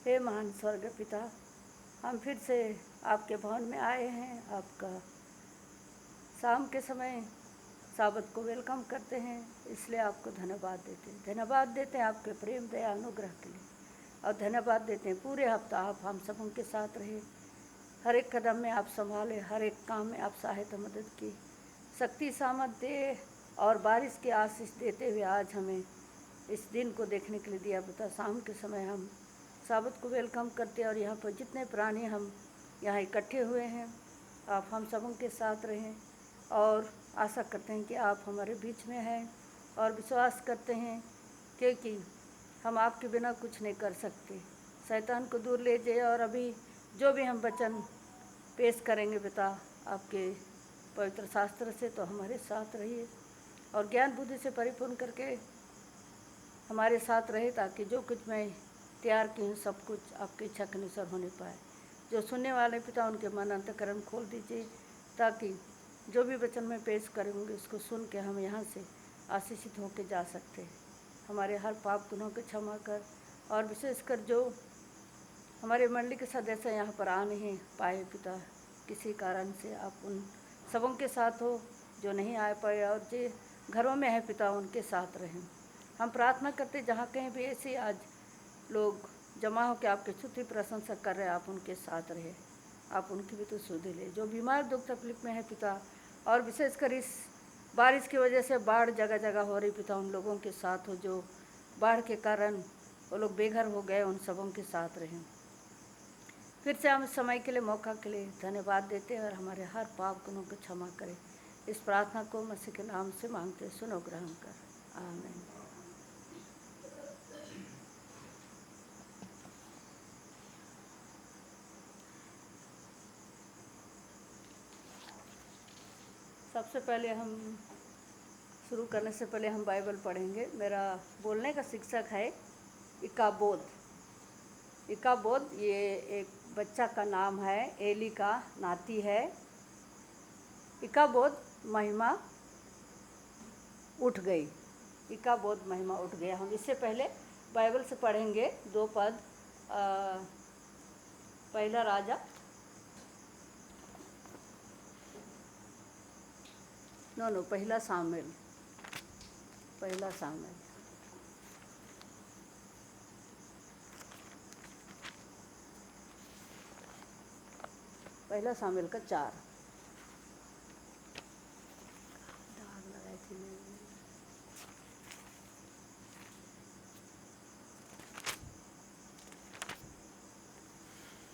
हे महान स्वर्ग पिता, हम फिर से आपके भवन में आए हैं। आपका शाम के समय साबत को वेलकम करते हैं, इसलिए आपको धन्यवाद देते हैं आपके प्रेम दया अनुग्रह के लिए। और धन्यवाद देते हैं पूरे हफ्ता आप हम सबों के साथ रहे, हर एक कदम में आप संभाले, हर एक काम में आप सहायता मदद की, शक्ति सामर्थ दे और बारिश की आशीष देते हुए आज हमें इस दिन को देखने के लिए दिया पिता। शाम के समय हम साबत को वेलकम करते हैं और यहाँ पर जितने प्राणी हम यहाँ इकट्ठे हुए हैं, आप हम सबों के साथ रहें और आशा करते हैं कि आप हमारे बीच में हैं और विश्वास करते हैं क्योंकि हम आपके बिना कुछ नहीं कर सकते। शैतान को दूर ले जाइए और अभी जो भी हम वचन पेश करेंगे पिता आपके पवित्र शास्त्र से, तो हमारे साथ रहिए और ज्ञान बुद्धि से परिपूर्ण करके हमारे साथ रहे, ताकि जो कुछ मैं तैयार की हूँ सब कुछ आपकी इच्छा के अनुसार होने पाए। जो सुनने वाले पिता उनके मन अंतःकरण खोल दीजिए, ताकि जो भी वचन में पेश करेंगे उसको सुन के हम यहाँ से आशीषित होकर जा सकते हैं। हमारे हर पाप गुनों को क्षमा कर, और विशेषकर जो हमारे मंडली के सदस्य यहाँ पर आ नहीं पाए पिता, किसी कारण से आप उन सबों के साथ हो जो नहीं आ पाए, और जो घरों में है पिता उनके साथ रहें। हम प्रार्थना करते जहाँ कहीं भी ऐसे आज लोग जमा होकर आपकी स्तुति प्रशंसा कर रहे हैं, आप उनके साथ रहे, आप उनकी भी तो सुधि ले। जो बीमार दुख तकलीफ में है पिता, और विशेषकर इस बारिश की वजह से बाढ़ जगह जगह हो रही पिता, उन लोगों के साथ हो जो बाढ़ के कारण वो लोग बेघर हो गए, उन सबों के साथ रहें। फिर से हम समय के लिए मौका के लिए धन्यवाद देते हैं और हमारे हर पाप गुनों को क्षमा करें। इस प्रार्थना को मसीह के नाम से मांगते, सुनो ग्रहण कर, आमीन। सबसे पहले हम शुरू करने से पहले हम बाइबल पढ़ेंगे। मेरा बोलने का शिक्षक है इकाबोद। इकाबोद ये एक बच्चा का नाम है, एली का नाती है। इकाबोद महिमा उठ गई, इकाबोद महिमा उठ गया। हम इससे पहले बाइबल से पढ़ेंगे 2 पद। पहला राजा पहला सामुएल, पहला सामुएल का 4।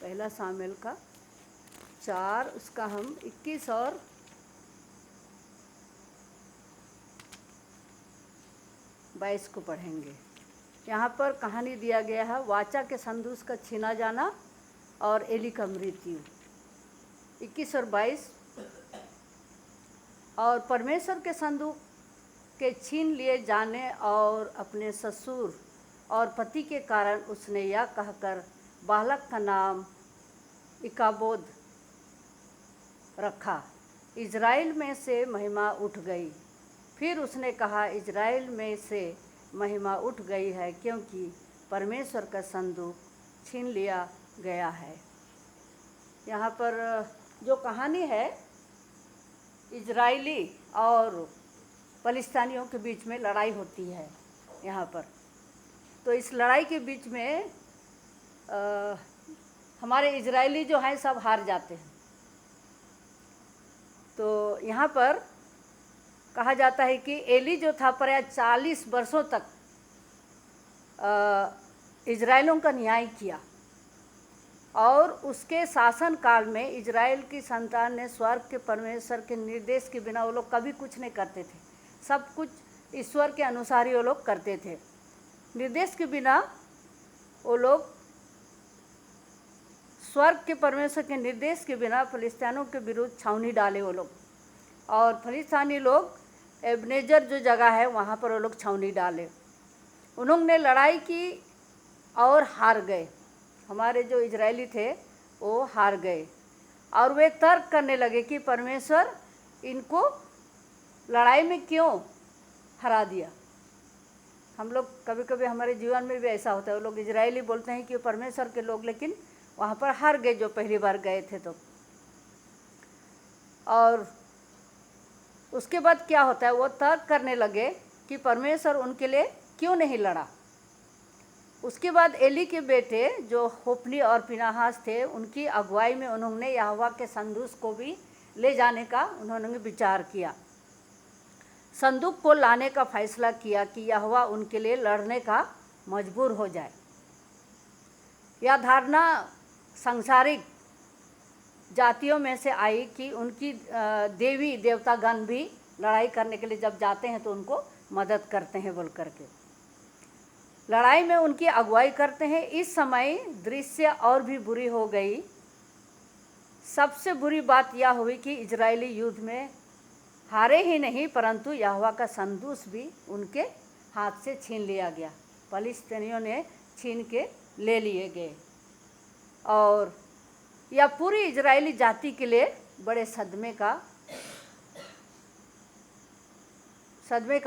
पहला सामुएल का 4, उसका हम 21 और 22 को पढ़ेंगे। यहाँ पर कहानी दिया गया है वाचा के संदूक का छीना जाना और एली का मृत्यु। 21 और 22। और परमेश्वर के संदूक के छीन लिए जाने और अपने ससुर और पति के कारण उसने यह कहकर बालक का नाम इकाबोद रखा, इज़राइल में से महिमा उठ गई। फिर उसने कहा, इज़राइल में से महिमा उठ गई है, क्योंकि परमेश्वर का संदूक छीन लिया गया है। यहाँ पर जो कहानी है इजरायली और फलिस्तीनियों के बीच में लड़ाई होती है यहाँ पर। तो इस लड़ाई के बीच में हमारे इजरायली जो हैं सब हार जाते हैं। तो यहाँ पर कहा जाता है कि एली जो था प्राय 40 वर्षों तक इजरायलों का न्याय किया, और उसके शासन काल में इजराइल की संतान ने स्वर्ग के परमेश्वर के निर्देश के बिना वो लोग कभी कुछ नहीं करते थे। सब कुछ ईश्वर के अनुसार ही वो लोग करते थे। निर्देश के बिना वो लोग, स्वर्ग के परमेश्वर के निर्देश के बिना फलिस्तीनों के विरुद्ध छावनी डाले वो लोग। और फलिस्तीनी लोग एबनेजर जो जगह है वहाँ पर वो लोग छावनी डाले। उन्होंने लड़ाई की और हार गए। हमारे जो इजरायली थे वो हार गए, और वे तर्क करने लगे कि परमेश्वर इनको लड़ाई में क्यों हरा दिया। हम लोग कभी कभी हमारे जीवन में भी ऐसा होता है, वो लोग इजरायली बोलते हैं कि परमेश्वर के लोग, लेकिन वहाँ पर हार गए जो पहली बार गए थे तो। और उसके बाद क्या होता है, वो तर्क करने लगे कि परमेश्वर उनके लिए क्यों नहीं लड़ा। उसके बाद एली के बेटे जो होप्नी और फिनेहास थे, उनकी अगुवाई में उन्होंने यहोवा के संदूक को भी ले जाने का उन्होंने विचार किया। संदूक को लाने का फैसला किया कि यहोवा उनके लिए लड़ने का मजबूर हो जाए। यह धारणा सांसारिक जातियों में से आई कि उनकी देवी देवतागण भी लड़ाई करने के लिए जब जाते हैं तो उनको मदद करते हैं बोल करके लड़ाई में उनकी अगुवाई करते हैं। इस समय दृश्य और भी बुरी हो गई। सबसे बुरी बात यह हुई कि इजरायली युद्ध में हारे ही नहीं, परंतु यहोवा का संदूक भी उनके हाथ से छीन लिया गया। फिलिस्तीनियों ने छीन के ले लिए गए और यह पूरी इजरायली जाति के लिए बड़े सदमे का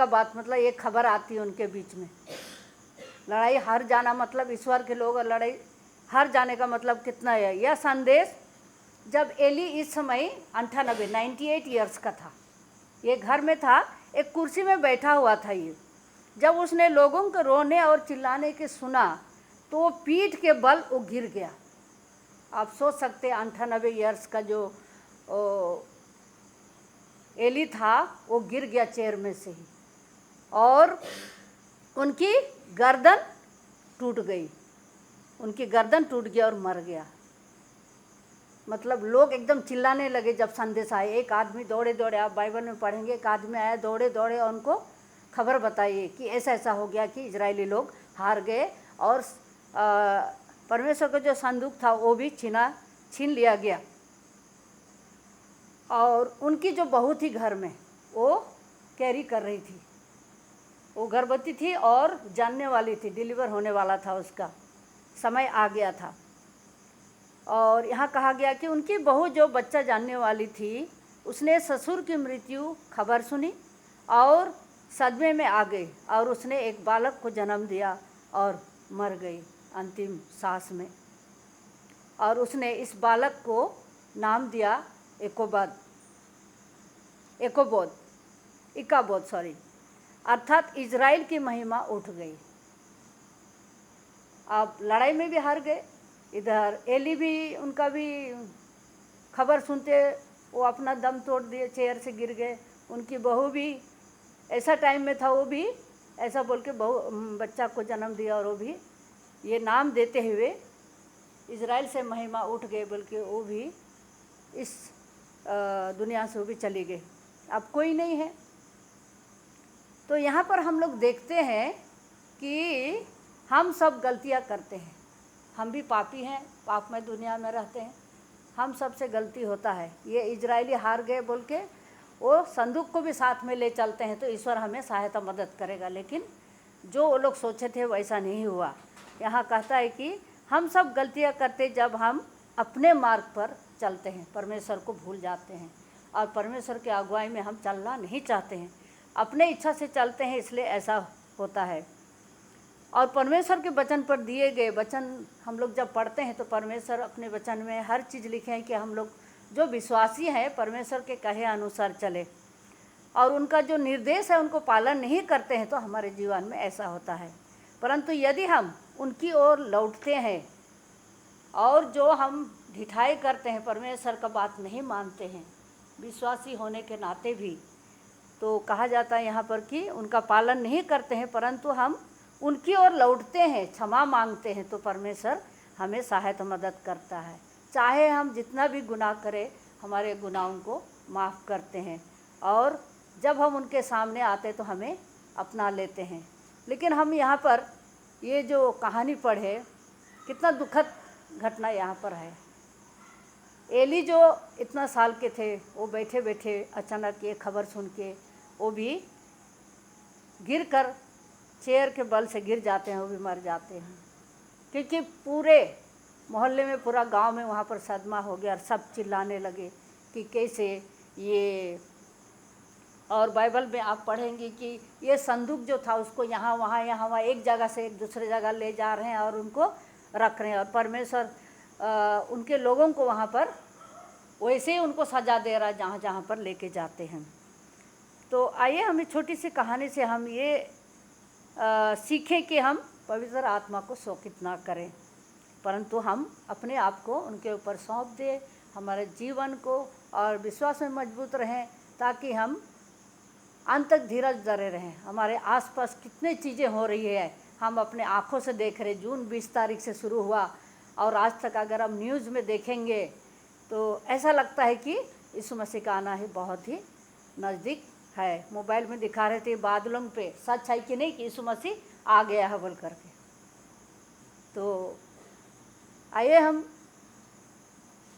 बात, मतलब एक खबर आती है उनके बीच में। लड़ाई हार जाना मतलब ईश्वर के लोग, और लड़ाई हार जाने का मतलब कितना है। यह संदेश जब एली इस समय 98 ईयर्स का था, ये घर में था, एक कुर्सी में बैठा हुआ था। ये जब उसने लोगों के रोने और चिल्लाने के सुना तो वो पीठ के बल वो गिर गया। आप सोच सकते हैं 98 ईयर्स का जो एली था वो गिर गया चेयर में से ही, और उनकी गर्दन टूट गई। उनकी गर्दन टूट गया और मर गया। मतलब लोग एकदम चिल्लाने लगे जब संदेश आए। एक आदमी दौड़े दौड़े, आप बाइबल में पढ़ेंगे, एक आदमी आया दौड़े दौड़े और उनको खबर बताइए कि ऐसा ऐसा हो गया कि इजरायली लोग हार गए और परमेश्वर का जो संदूक था वो भी छीन लिया गया। और उनकी जो बहू थी घर में, वो कैरी कर रही थी, वो गर्भवती थी और जानने वाली थी, डिलीवर होने वाला था, उसका समय आ गया था। और यहाँ कहा गया कि उनकी बहू जो बच्चा जानने वाली थी, उसने ससुर की मृत्यु खबर सुनी और सदमे में आ गई, और उसने एक बालक को जन्म दिया और मर गई अंतिम सांस में। और उसने इस बालक को नाम दिया इकाबोद, अर्थात इजराइल की महिमा उठ गई। अब लड़ाई में भी हार गए। इधर एली भी, उनका भी खबर सुनते वो अपना दम तोड़ दिए, चेयर से गिर गए। उनकी बहू भी ऐसा टाइम में था, वो भी ऐसा बोल के बच्चा को जन्म दिया, और वो भी ये नाम देते हुए इजराइल से महिमा उठ गए, बल्कि वो भी इस दुनिया से वो भी चली गई। अब कोई नहीं है। तो यहाँ पर हम लोग देखते हैं कि हम सब गलतियाँ करते हैं। हम भी पापी हैं, पापमय दुनिया में रहते हैं, हम सब से गलती होता है। ये इजरायली हार गए बोल के वो संदूक को भी साथ में ले चलते हैं तो ईश्वर हमें सहायता मदद करेगा, लेकिन जो वो लोग सोचे थे वैसा नहीं हुआ। यहाँ कहता है कि हम सब गलतियाँ करते जब हम अपने मार्ग पर चलते हैं, परमेश्वर को भूल जाते हैं और परमेश्वर के अगुवाई में हम चलना नहीं चाहते हैं, अपने इच्छा से चलते हैं, इसलिए ऐसा होता है। और परमेश्वर के वचन पर दिए गए वचन हम लोग जब पढ़ते हैं तो परमेश्वर अपने वचन में हर चीज़ लिखे हैं कि हम लोग जो विश्वासी हैं परमेश्वर के कहे अनुसार चले, और उनका जो निर्देश है उनको पालन नहीं करते हैं तो हमारे जीवन में ऐसा होता है। परंतु यदि हम उनकी ओर लौटते हैं और जो हम ढिठाई करते हैं, परमेश्वर का बात नहीं मानते हैं विश्वासी होने के नाते भी, तो कहा जाता है यहाँ पर कि उनका पालन नहीं करते हैं, परंतु हम उनकी ओर लौटते हैं, क्षमा मांगते हैं, तो परमेश्वर हमें सहायता मदद करता है। चाहे हम जितना भी गुनाह करें, हमारे गुनाहों को माफ़ करते हैं, और जब हम उनके सामने आते तो हमें अपना लेते हैं। लेकिन हम यहाँ पर ये जो कहानी पढ़े, कितना दुखद घटना यहाँ पर है। एली जो इतना साल के थे, वो बैठे बैठे अचानक ये खबर सुन के वो भी गिर कर, चेयर के बल से गिर जाते हैं, वो भी मर जाते हैं, क्योंकि पूरे मोहल्ले में, पूरा गांव में वहाँ पर सदमा हो गया और सब चिल्लाने लगे कि कैसे ये और बाइबल में आप पढ़ेंगे कि ये संदूक जो था उसको यहाँ वहाँ एक जगह से एक दूसरे जगह ले जा रहे हैं और उनको रख रहे हैं, और परमेश्वर उनके लोगों को वहाँ पर वैसे ही उनको सजा दे रहा है जहाँ जहाँ पर लेके जाते हैं। तो आइए हम इस छोटी सी कहानी से हम ये सीखें कि हम पवित्र आत्मा को शोकित ना करें, परंतु हम अपने आप को उनके ऊपर सौंप दें, हमारे जीवन को, और विश्वास में मजबूत रहें, ताकि हम अंत तक धीरज धरे रहें। हमारे आसपास कितनी चीज़ें हो रही है, हम अपने आँखों से देख रहे। जून 20 तारीख से शुरू हुआ और आज तक अगर हम न्यूज़ में देखेंगे तो ऐसा लगता है कि यीशु मसीह का आना ही बहुत ही नज़दीक है। मोबाइल में दिखा रहे थे बादलों पे, सच है कि नहीं कि यीशु मसीह आ गया है बोल करके। तो आइए हम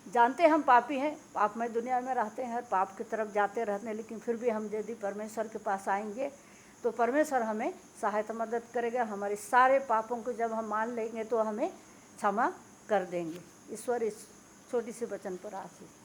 जानते हैं हम पापी हैं, पापमय दुनिया में रहते हैं, पाप की तरफ जाते रहते हैं, लेकिन फिर भी हम यदि परमेश्वर के पास आएंगे तो परमेश्वर हमें सहायता मदद करेगा। हमारे सारे पापों को जब हम मान लेंगे तो हमें क्षमा कर देंगे। ईश्वर इस छोटी सी वचन पर आशीष।